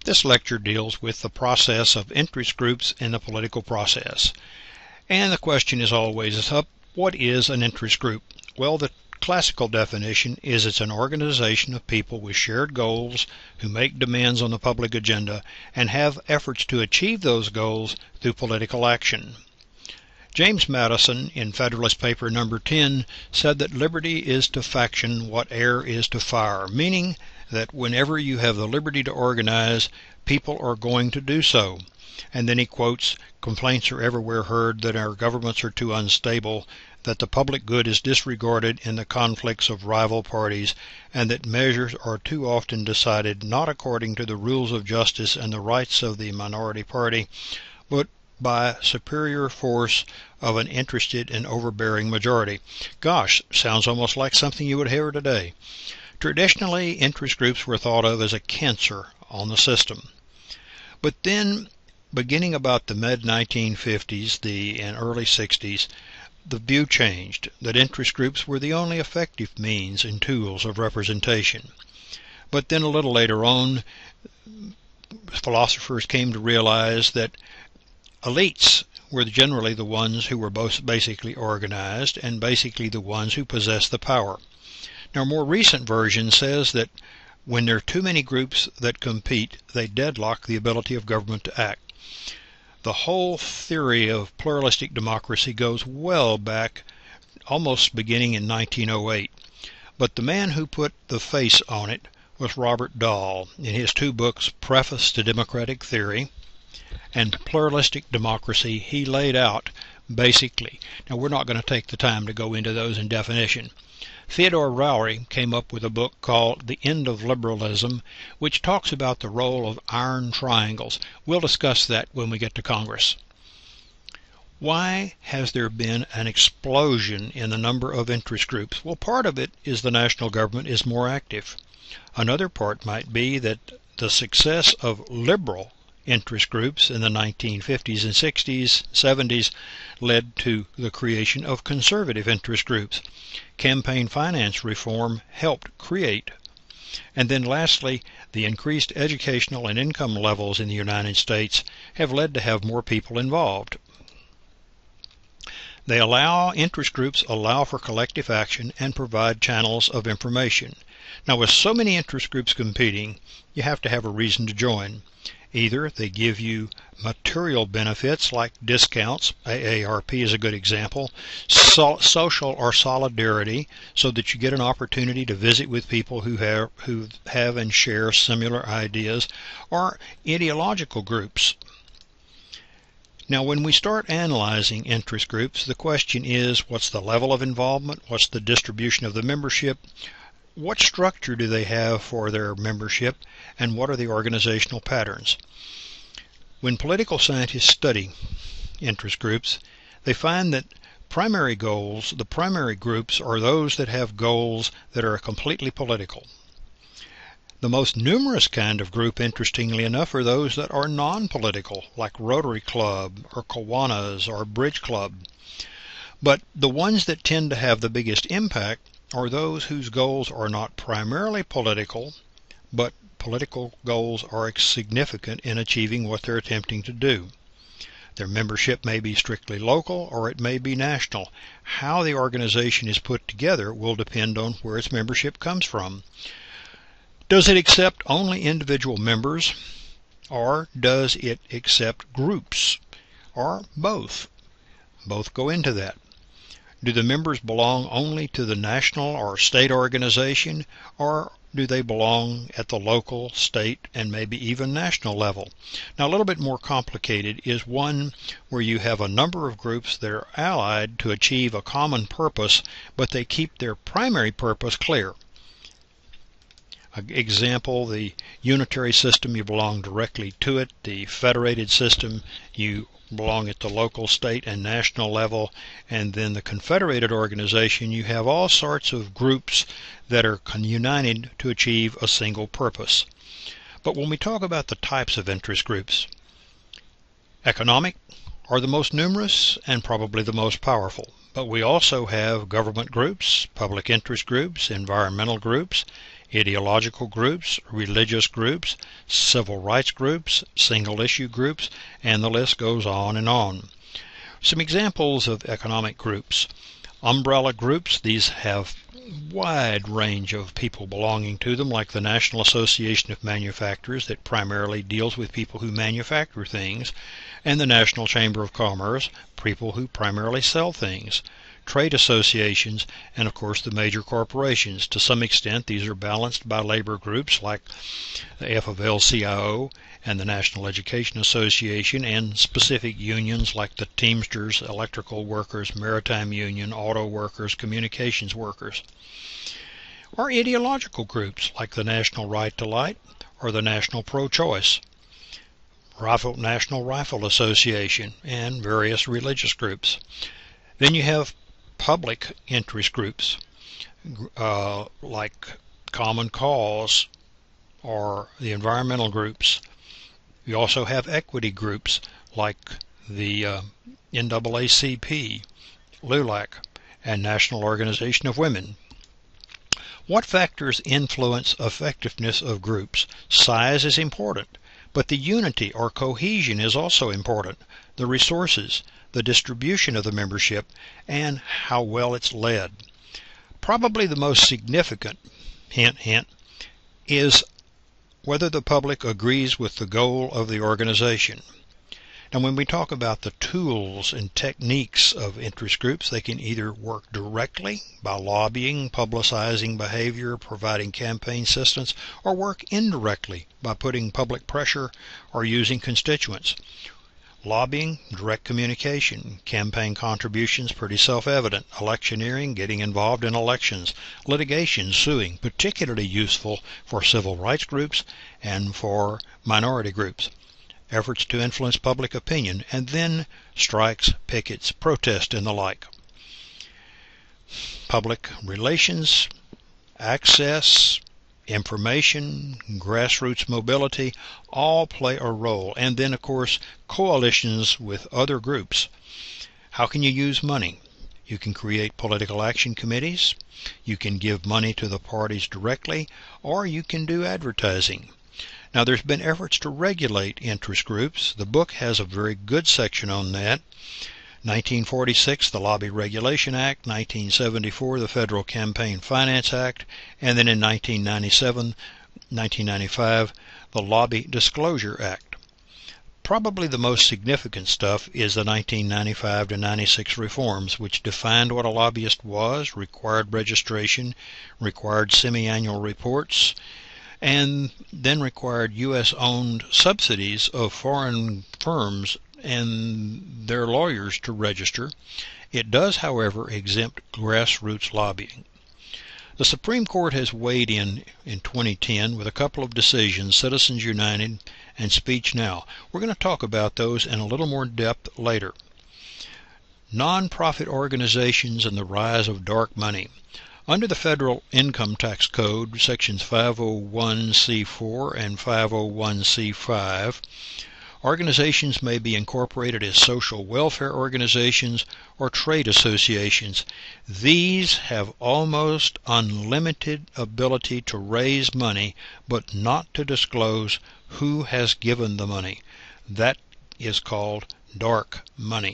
This lecture deals with the process of interest groups in the political process. And the question is always up, what is an interest group? Well, the classical definition is it's an organization of people with shared goals who make demands on the public agenda and have efforts to achieve those goals through political action. James Madison, in Federalist Paper No. 10, said that liberty is to faction what air is to fire, meaning that whenever you have the liberty to organize, people are going to do so. And then he quotes, "Complaints are everywhere heard that our governments are too unstable, that the public good is disregarded in the conflicts of rival parties, and that measures are too often decided not according to the rules of justice and the rights of the minority party, but by superior force of an interested and overbearing majority." Gosh, sounds almost like something you would hear today. Traditionally, interest groups were thought of as a cancer on the system. But then, beginning about the mid-1950s and early 60s, the view changed, that interest groups were the only effective means and tools of representation. But then a little later on, philosophers came to realize that elites were generally the ones who were both basically organized and basically the ones who possessed the power. Now, a more recent version says that when there are too many groups that compete, they deadlock the ability of government to act. The whole theory of pluralistic democracy goes well back, almost beginning in 1908. But the man who put the face on it was Robert Dahl in his two books, Preface to Democratic Theory and Pluralistic Democracy. He laid out basically, now we're not going to take the time to go into those in definition. Theodore Rowley came up with a book called The End of Liberalism, which talks about the role of iron triangles. We'll discuss that when we get to Congress. Why has there been an explosion in the number of interest groups? Well, part of it is the national government is more active. Another part might be that the success of liberal interest groups in the 1950s and 60s, 70s led to the creation of conservative interest groups. Campaign finance reform helped create. And then lastly, the increased educational and income levels in the United States have led to have more people involved. Interest groups allow for collective action and provide channels of information. Now, with so many interest groups competing, you have to have a reason to join. Either they give you material benefits like discounts, AARP is a good example, social or solidarity, so that you get an opportunity to visit with people who have and share similar ideas, or ideological groups. Now, when we start analyzing interest groups, the question is, what's the level of involvement? What's the distribution of the membership? What structure do they have for their membership, and what are the organizational patterns? When political scientists study interest groups, they find that the primary groups are those that have goals that are completely political. The most numerous kind of group, interestingly enough, are those that are non-political, like Rotary Club or Kiwanis or Bridge Club. But the ones that tend to have the biggest impact are those whose goals are not primarily political, but political goals are significant in achieving what they're attempting to do. Their membership may be strictly local or it may be national. How the organization is put together will depend on where its membership comes from. Does it accept only individual members, or does it accept groups, or both? Both go into that. Do the members belong only to the national or state organization, or do they belong at the local, state, and maybe even national level? Now, a little bit more complicated is one where you have a number of groups that are allied to achieve a common purpose, but they keep their primary purpose clear. Example, the unitary system, you belong directly to it. The federated system, you belong at the local, state, and national level. And then the confederated organization, you have all sorts of groups that are united to achieve a single purpose. But when we talk about the types of interest groups, economic are the most numerous and probably the most powerful. But we also have government groups, public interest groups, environmental groups, ideological groups, religious groups, civil rights groups, single-issue groups, and the list goes on and on. Some examples of economic groups. Umbrella groups, these have wide range of people belonging to them, like the National Association of Manufacturers that primarily deals with people who manufacture things, and the National Chamber of Commerce, people who primarily sell things. Trade associations, and of course the major corporations. To some extent these are balanced by labor groups like the AFL-CIO and the National Education Association, and specific unions like the Teamsters, Electrical Workers, Maritime Union, Auto Workers, Communications Workers. Or ideological groups like the National Right to Light or the National Pro-Choice, National Rifle Association, and various religious groups. Then you have public interest groups like Common Cause or the environmental groups. You also have equity groups like the NAACP, LULAC, and National Organization of Women. What factors influence effectiveness of groups? Size is important, but the unity or cohesion is also important. The resources, the distribution of the membership, and how well it's led. Probably the most significant, hint, hint, is whether the public agrees with the goal of the organization. Now, when we talk about the tools and techniques of interest groups, they can either work directly by lobbying, publicizing behavior, providing campaign assistance, or work indirectly by putting public pressure or using constituents. Lobbying, direct communication, campaign contributions, pretty self-evident. Electioneering, getting involved in elections. Litigation, suing, particularly useful for civil rights groups and for minority groups. Efforts to influence public opinion, and then strikes, pickets, protests, and the like. Public relations, access, information, grassroots mobility, all play a role. And then, of course, coalitions with other groups. How can you use money? You can create political action committees, you can give money to the parties directly, or you can do advertising. Now, there's been efforts to regulate interest groups. The book has a very good section on that. 1946, the Lobby Regulation Act, 1974, the Federal Campaign Finance Act, and then in 1995, the Lobby Disclosure Act. Probably the most significant stuff is the 1995 to 96 reforms, which defined what a lobbyist was, required registration, required semi-annual reports, and then required U.S.-owned subsidies of foreign firms and their lawyers to register. It does, however, exempt grassroots lobbying. The Supreme Court has weighed in 2010 with a couple of decisions, Citizens United and Speech Now. We're going to talk about those in a little more depth later. Non-profit organizations and the rise of dark money. Under the Federal Income Tax Code, Sections 501c4 and 501c5, organizations may be incorporated as social welfare organizations or trade associations. These have almost unlimited ability to raise money, but not to disclose who has given the money. That is called dark money.